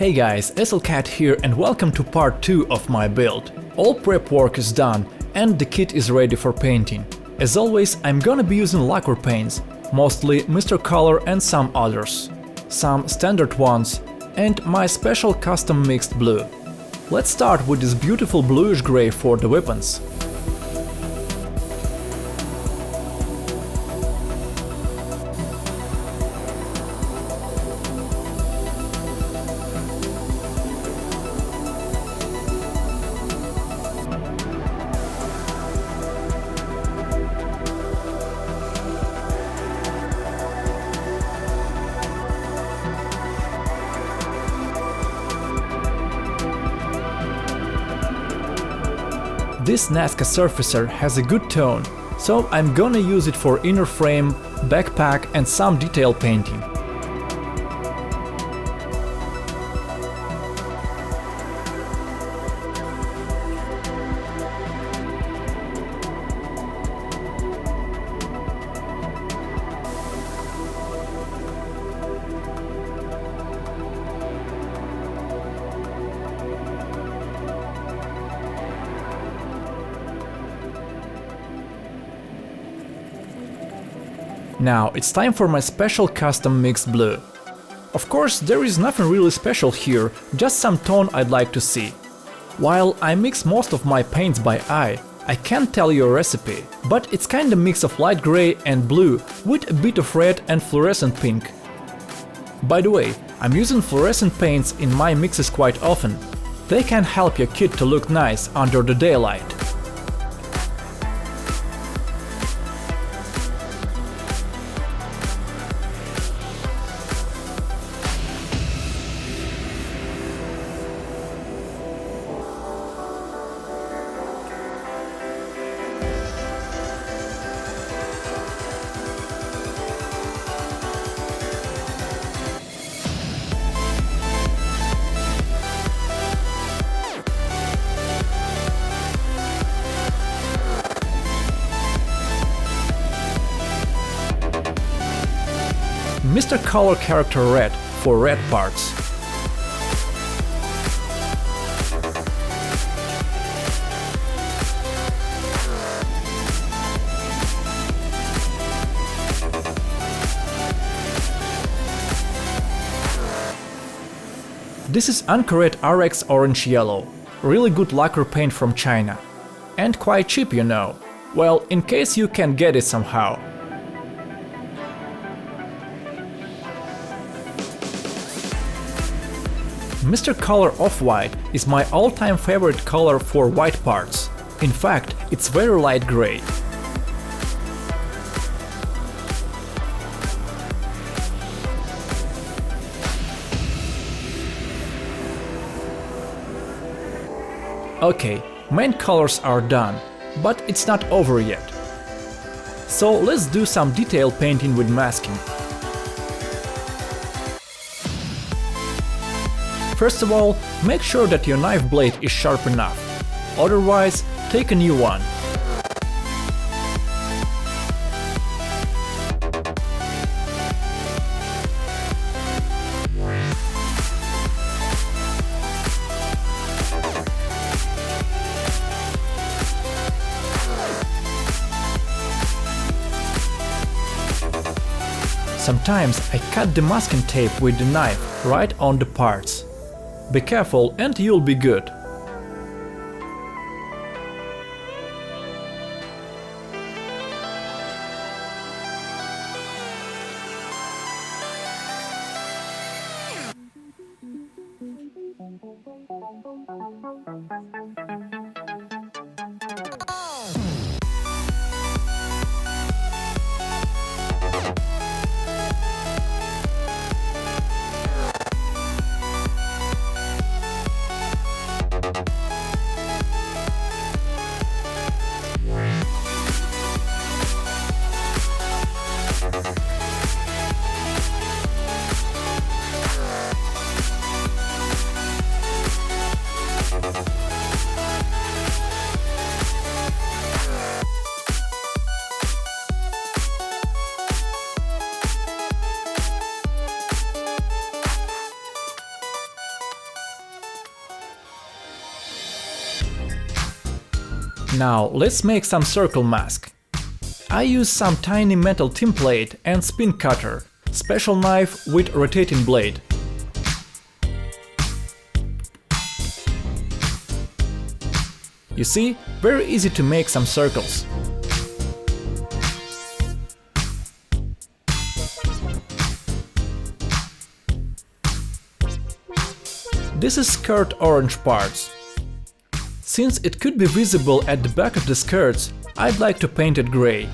Hey guys, SLCat here and welcome to part 2 of my build. All prep work is done and the kit is ready for painting. As always, I'm gonna be using lacquer paints, mostly Mr. Color and some others. Some standard ones and my special custom mixed blue. Let's start with this beautiful bluish gray for the weapons. This Nazca surfacer has a good tone, so I'm gonna use it for inner frame, backpack and some detail painting. Now it's time for my special custom mixed blue. Of course, there is nothing really special here, just some tone I'd like to see. While I mix most of my paints by eye, I can't tell you a recipe, but it's kinda mix of light gray and blue with a bit of red and fluorescent pink. By the way, I'm using fluorescent paints in my mixes quite often. They can help your kit to look nice under the daylight. Mr. Color character red for red parts. This is Anchoret RX Orange Yellow, really good lacquer paint from China. And quite cheap, you know. Well, in case you can get it somehow. Mr. Color Off-White is my all-time favorite color for white parts. In fact, it's very light gray. Okay, main colors are done, but it's not over yet. So let's do some detail painting with masking. First of all, make sure that your knife blade is sharp enough, otherwise take a new one. Sometimes I cut the masking tape with the knife right on the parts. Be careful and you'll be good. Now let's make some circle mask. I use some tiny metal template and spin cutter, special knife with rotating blade. You see, very easy to make some circles. This is skirt orange parts. Since it could be visible at the back of the skirts, I'd like to paint it gray.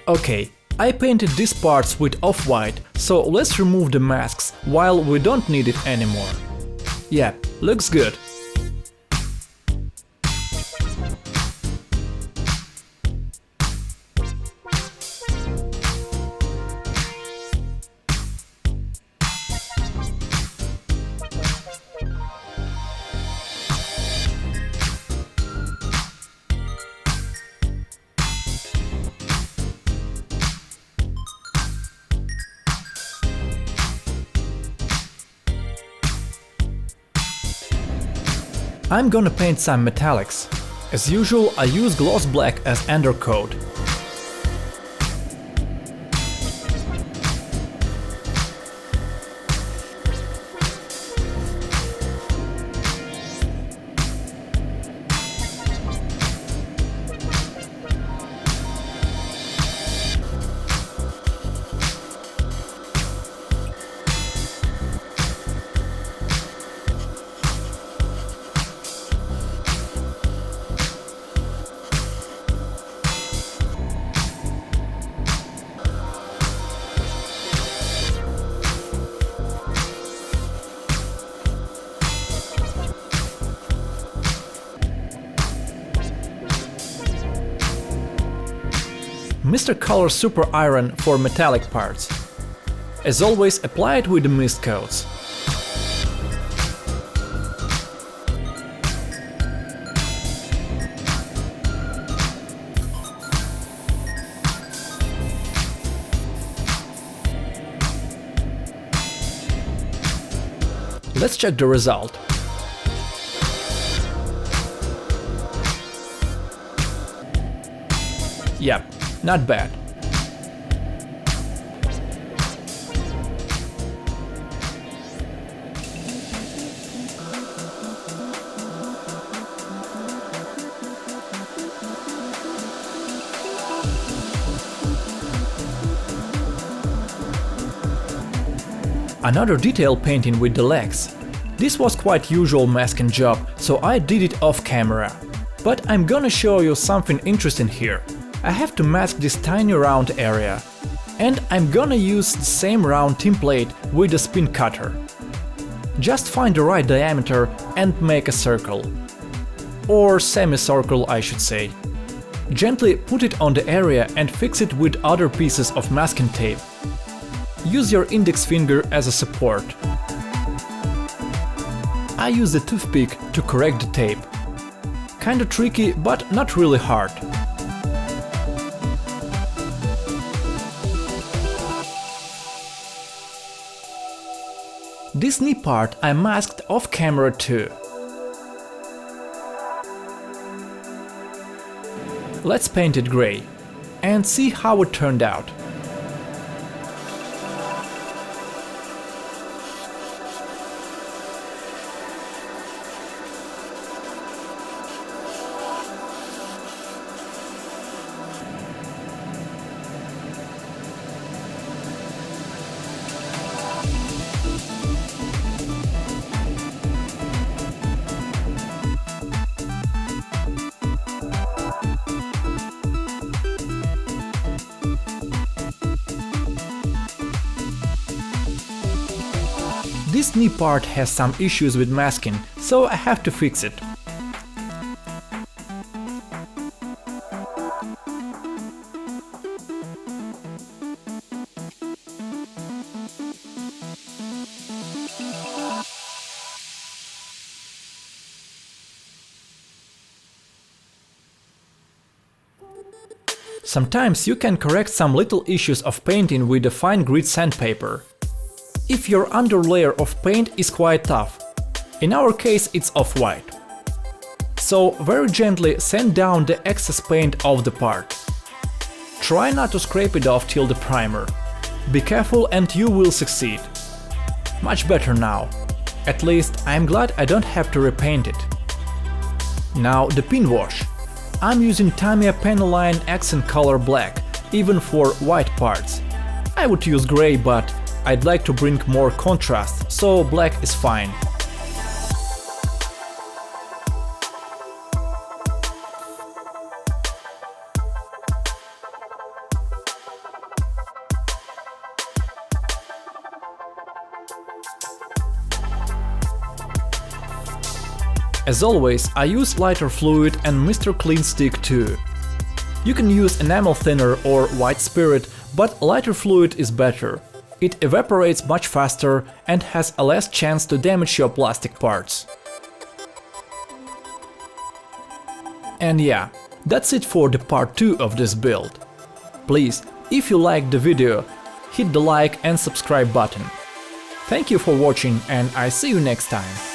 Okay, I painted these parts with off-white, so let's remove the masks while we don't need it anymore. Yeah, looks good. I'm gonna paint some metallics. As usual, I use gloss black as undercoat. Mr. Color Super Iron for metallic parts. As always, apply it with the mist coats. Let's check the result. Yep, not bad. Another detail painting with the legs. This was quite usual masking job, so I did it off camera. But I'm gonna show you something interesting here. I have to mask this tiny round area. And I'm gonna use the same round template with the spin cutter. Just find the right diameter and make a circle. Or semicircle, I should say. Gently put it on the area and fix it with other pieces of masking tape. Use your index finger as a support. I use the toothpick to correct the tape. Kinda tricky, but not really hard. This knee part I masked off camera too. Let's paint it gray and see how it turned out. This knee part has some issues with masking, so I have to fix it. Sometimes you can correct some little issues of painting with a fine grit sandpaper. If your underlayer of paint is quite tough, in our case it's off-white. So very gently sand down the excess paint off the part. Try not to scrape it off till the primer. Be careful and you will succeed. Much better now. At least I'm glad I don't have to repaint it. Now the pin wash. I'm using Tamiya Panaline Accent Color Black, even for white parts. I would use grey, but I'd like to bring more contrast, so black is fine. As always, I use lighter fluid and Mr. Clean Stick too. You can use enamel thinner or white spirit, but lighter fluid is better. It evaporates much faster and has a less chance to damage your plastic parts. And yeah, that's it for the part 2 of this build. Please, if you liked the video, hit the like and subscribe button. Thank you for watching and I see you next time.